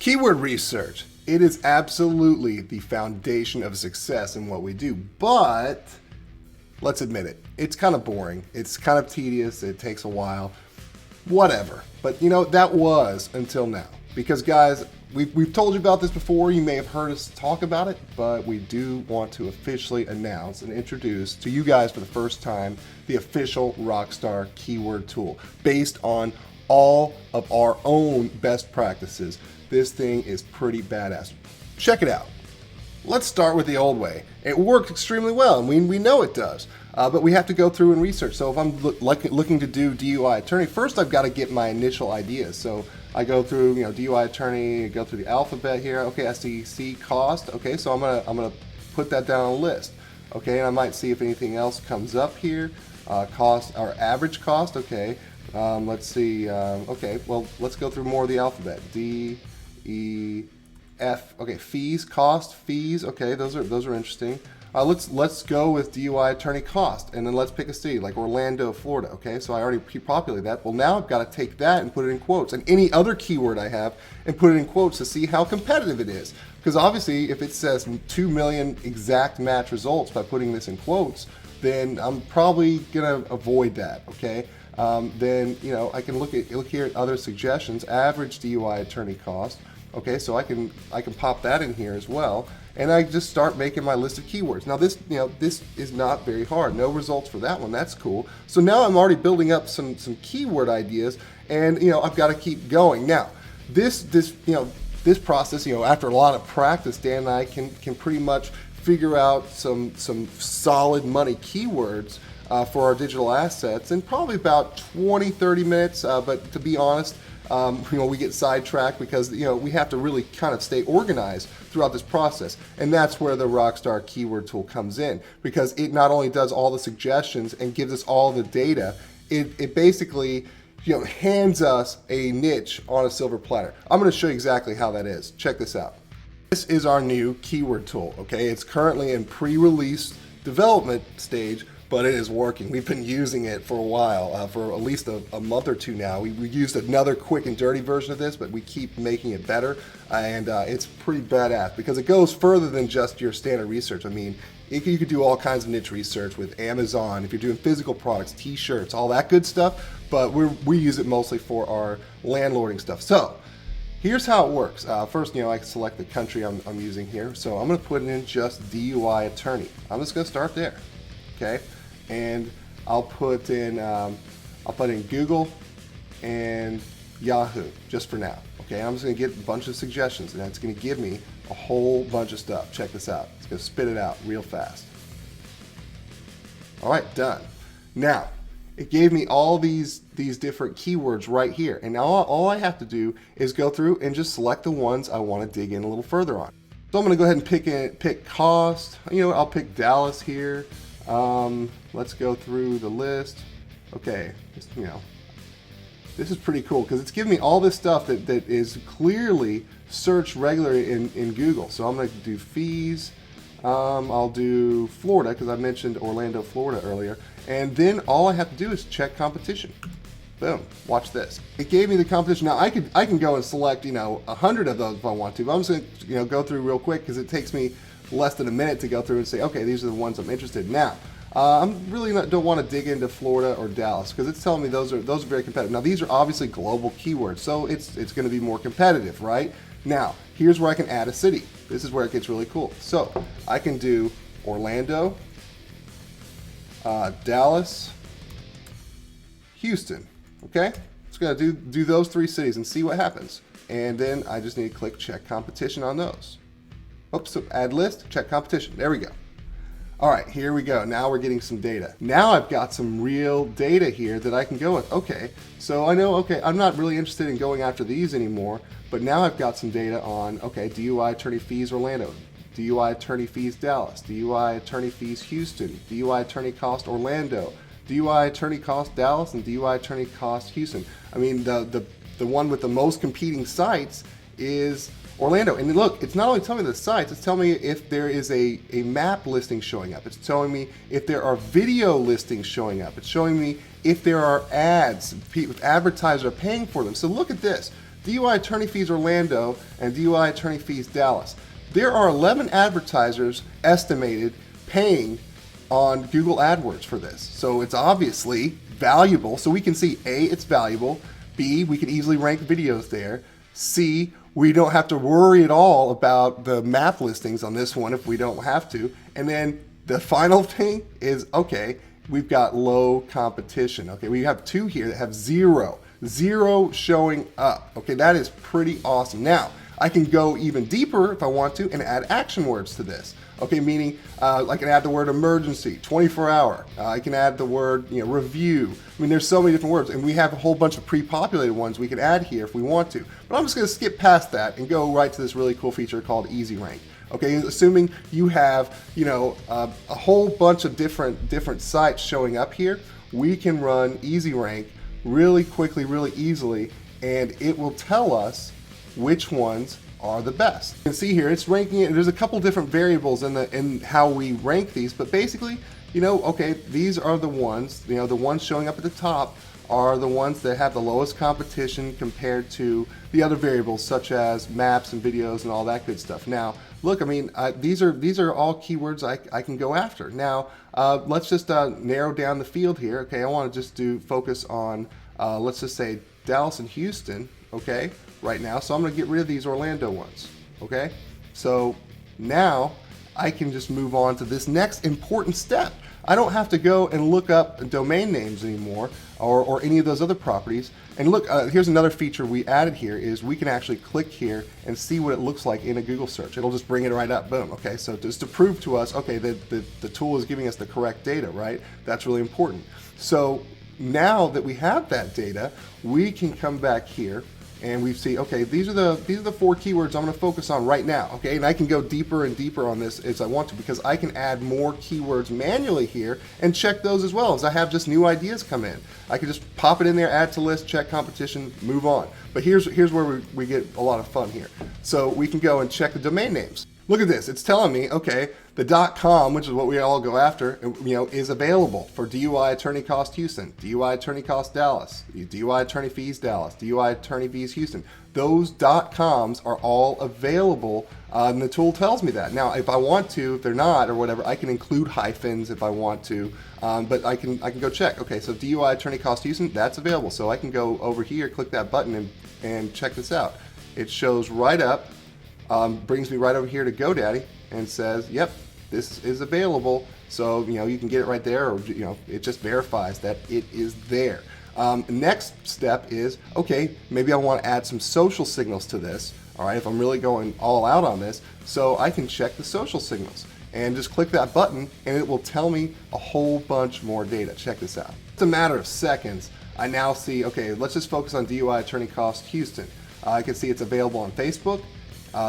Keyword research. It is absolutely the foundation of success in what we do, but let's admit it, it's kind of boring. It's kind of tedious. It takes a while. Whatever. But you know, that was until now. Because guys, we've told you about this before. You may have heard us talk about it, but we do want to officially announce and introduce to you guys for the first time the official RockStar keyword tool based on all of our own best practices. This thing is pretty badass. Check it out. Let's start with the old way. It worked extremely well, and we know it does. But we have to go through and research. So if I'm looking to do DUI attorney, first I've got to get my initial ideas. So I go through, DUI attorney, go through the alphabet here. Okay, I see cost. Okay, so I'm gonna put that down on a list. Okay, and I might see if anything else comes up here. Cost or average cost. Okay, let's see. Okay, well let's go through more of the alphabet. D, E, F. Okay, fees, cost, fees. Okay, those are interesting. Let's go with DUI attorney cost, and then let's pick a city like Orlando, Florida. Okay, so I already pre-populated that. Well, now I've got to take that and put it in quotes, and any other keyword I have, and put it in quotes to see how competitive it is. Because obviously, if it says 2 million exact match results by putting this in quotes, then I'm probably gonna avoid that. Okay. Then I can look here at other suggestions. Average DUI attorney cost. Okay, so I can pop that in here as well, and I just start making my list of keywords. Now this is not very hard. No results for that one. That's cool. So now I'm already building up some keyword ideas, and I've got to keep going. Now this process, after a lot of practice, Dan and I can pretty much figure out some solid money keywords for our digital assets in probably about 20-30 minutes. But to be honest, we get sidetracked because we have to really kind of stay organized throughout this process, and that's where the RockStar keyword tool comes in, because it not only does all the suggestions and gives us all the data, it basically hands us a niche on a silver platter. I'm going to show you exactly how that is. Check this out. This is our new keyword tool. Okay, it's currently in pre-release development stage, but it is working. We've been using it for a while, for at least a month or two now. We used another quick and dirty version of this, but we keep making it better, and it's pretty badass because it goes further than just your standard research. I mean, you could do all kinds of niche research with Amazon, if you're doing physical products, t-shirts, all that good stuff, but we use it mostly for our landlording stuff. So here's how it works. First, I can select the country I'm using here. So I'm going to put in just DUI attorney. I'm just going to start there. Okay. And I'll put in Google and Yahoo just for now. Okay, I'm just going to get a bunch of suggestions, and that's going to give me a whole bunch of stuff. Check this out. It's going to spit it out real fast. All right, done. Now, it gave me all these different keywords right here, and now all I have to do is go through and just select the ones I want to dig in a little further on. So I'm going to go ahead and pick cost. I'll pick Dallas here. Let's go through the list. Okay, this is pretty cool because it's giving me all this stuff that is clearly searched regularly in Google. So I'm going to do fees. I'll do Florida because I mentioned Orlando, Florida earlier. And then all I have to do is check competition. Boom, watch this. It gave me the competition. Now I can go and select 100 of those if I want to, but I'm just going to go through real quick because it takes me less than a minute to go through and say, okay, these are the ones I'm interested in. Now, I'm really don't want to dig into Florida or Dallas because it's telling me those are very competitive. Now, these are obviously global keywords, so it's going to be more competitive, right? Now, here's where I can add a city. This is where it gets really cool. So I can do Orlando, Dallas, Houston. Okay, it's going to do those 3 cities and see what happens. And then I just need to click check competition on those. Oops, so add list, check competition. There we go. All right, here we go. Now we're getting some data. Now I've got some real data here that I can go with. Okay, so I know, okay, I'm not really interested in going after these anymore, but now I've got some data on, okay, DUI attorney fees Orlando, DUI attorney fees Dallas, DUI attorney fees Houston, DUI attorney cost Orlando, DUI attorney cost Dallas, and DUI attorney cost Houston. I mean, the one with the most competing sites is Orlando. And look, it's not only telling me the sites, it's telling me if there is a map listing showing up. It's telling me if there are video listings showing up. It's showing me if there are ads, advertisers are paying for them. So look at this. DUI attorney fees Orlando and DUI attorney fees Dallas. There are 11 advertisers estimated paying on Google AdWords for this. So it's obviously valuable. So we can see A, it's valuable. B, we can easily rank videos there. C, we don't have to worry at all about the map listings on this one if we don't have to. And then the final thing is, okay, we've got low competition. Okay, we have 2 here that have zero showing up. Okay, that is pretty awesome. Now, I can go even deeper if I want to and add action words to this. Okay, meaning I can add the word emergency, 24 hour. I can add the word review. I mean, there's so many different words, and we have a whole bunch of pre-populated ones we can add here if we want to. But I'm just going to skip past that and go right to this really cool feature called Easy Rank. Okay, assuming you have a whole bunch of different sites showing up here, we can run Easy Rank really quickly, really easily, and it will tell us which ones are the best. You can see here it's ranking it. There's a couple different variables in how we rank these, but basically, okay, these are the ones, the ones showing up at the top are the ones that have the lowest competition compared to the other variables such as maps and videos and all that good stuff. Now, look, I mean, these are all keywords I can go after. Now, let's just narrow down the field here. Okay, I want to just focus on, let's just say Dallas and Houston, okay, right now. So I'm going to get rid of these Orlando ones, okay? So now I can just move on to this next important step. I don't have to go and look up domain names anymore or any of those other properties. And look, here's another feature we added here is we can actually click here and see what it looks like in a Google search. It'll just bring it right up, boom, okay? So just to prove to us, okay, that the tool is giving us the correct data, right? That's really important. So now that we have that data, we can come back here and we see, okay, these are the 4 keywords I'm going to focus on right now, okay? And I can go deeper and deeper on this as I want to because I can add more keywords manually here and check those as well as I have just new ideas come in. I can just pop it in there, add to list, check competition, move on. But here's where we get a lot of fun here. So we can go and check the domain names. Look at this, it's telling me, okay, the .com, which is what we all go after, is available for DUI attorney cost Houston, DUI attorney cost Dallas, DUI attorney fees Dallas, DUI attorney fees Houston. Those .coms are all available, and the tool tells me that. Now, if I want to, if they're not or whatever, I can include hyphens if I want to, but I can go check. Okay, so DUI attorney cost Houston, that's available. So I can go over here, click that button, and check this out. It shows right up. Brings me right over here to GoDaddy and says, yep, this is available. So, you can get it right there, or, it just verifies that it is there. Next step is, okay, maybe I want to add some social signals to this. All right, if I'm really going all out on this, so I can check the social signals and just click that button and it will tell me a whole bunch more data. Check this out. It's a matter of seconds. I now see, okay, let's just focus on DUI attorney cost Houston. I can see it's available on Facebook.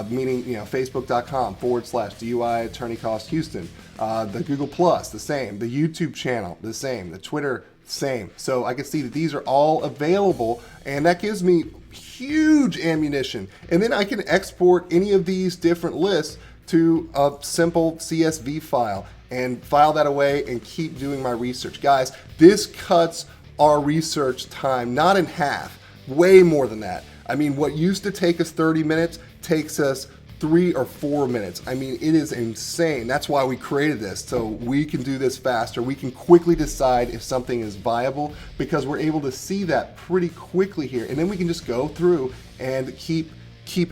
Meaning, facebook.com/DUI attorney cost Houston. The Google Plus, the same. The YouTube channel, the same. The Twitter, same. So I can see that these are all available, and that gives me huge ammunition. And then I can export any of these different lists to a simple CSV file and file that away and keep doing my research. Guys, this cuts our research time not in half, way more than that. I mean, what used to take us 30 minutes takes us 3 or 4 minutes. I mean, it is insane. That's why we created this, so we can do this faster. We can quickly decide if something is viable because we're able to see that pretty quickly here. And then we can just go through and keep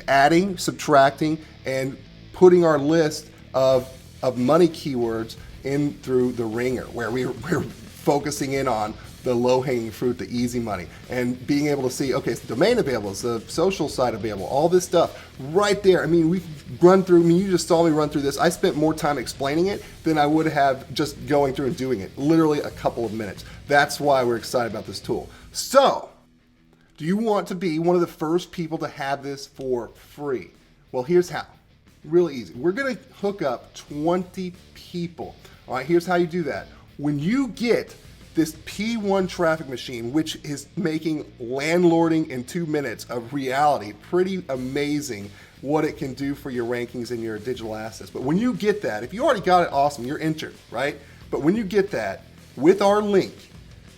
adding, subtracting, and putting our list of money keywords in through the ringer where we're focusing in on the low-hanging fruit, the easy money, and being able to see, okay, it's the domain available, it's the social site available, all this stuff right there. I mean, we run through, you just saw me run through this. I spent more time explaining it than I would have just going through and doing it, literally a couple of minutes. That's why we're excited about this tool. So, do you want to be one of the first people to have this for free? Well, here's how. Really easy. We're gonna hook up 20 people. All right, here's how you do that. When you get this P1 traffic machine, which is making landlording in 2 minutes a reality, pretty amazing what it can do for your rankings and your digital assets. But when you get that, if you already got it, awesome, you're entered, right? But when you get that, with our link,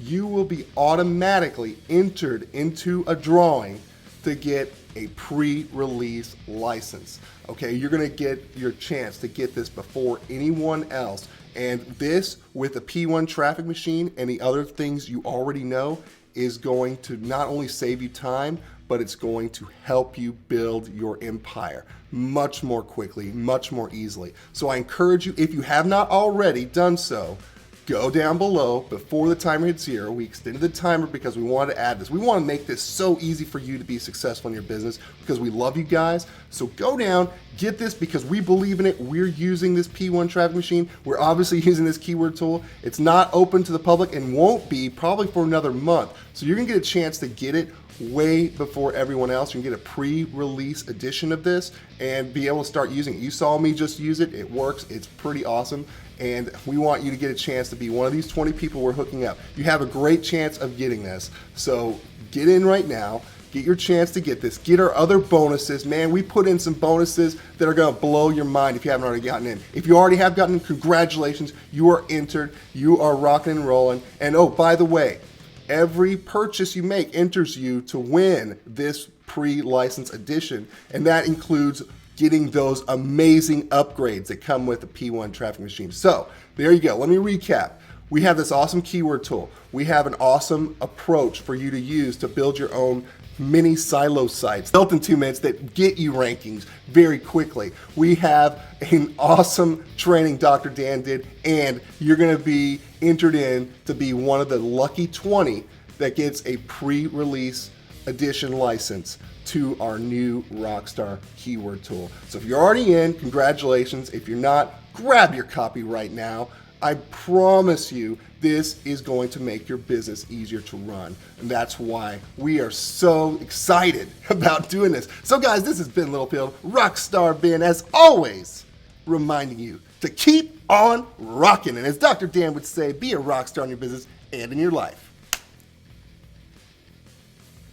you will be automatically entered into a drawing to get a pre-release license. Okay, you're gonna get your chance to get this before anyone else. And this, with the P1 traffic machine and the other things you already know, is going to not only save you time, but it's going to help you build your empire much more quickly, much more easily. So I encourage you, if you have not already done so, go down below before the timer hits 0. We extended the timer because we wanted to add this. We want to make this so easy for you to be successful in your business because we love you guys. So go down, get this because we believe in it. We're using this P1 traffic machine. We're obviously using this keyword tool. It's not open to the public and won't be probably for another month. So you're gonna get a chance to get it way before everyone else. You can get a pre-release edition of this and be able to start using it. You saw me just use it. It works. It's pretty awesome. And we want you to get a chance to be one of these 20 people we're hooking up. You have a great chance of getting this. So get in right now. Get your chance to get this. Get our other bonuses. Man, we put in some bonuses that are going to blow your mind if you haven't already gotten in. If you already have gotten in, congratulations. You are entered. You are rocking and rolling. And oh, by the way, every purchase you make enters you to win this pre-license edition, and that includes getting those amazing upgrades that come with the P1 traffic machine. So there you go. Let me recap. We have this awesome keyword tool. We have an awesome approach for you to use to build your own mini silo sites built in 2 minutes that get you rankings very quickly. We have an awesome training Dr. Dan did, and you're going to be entered in to be one of the lucky 20 that gets a pre-release edition license to our new RockStar keyword tool. So if you're already in, congratulations. If you're not, grab your copy right now. I promise you this is going to make your business easier to run. And that's why we are so excited about doing this. So guys, this has been Littlefield, RockStar Ben, as always, reminding you to keep on rocking. And as Dr. Dan would say, be a rock star in your business and in your life.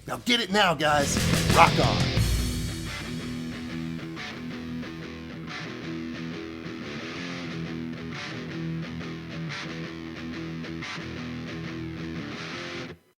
Now get it now, guys. Rock on.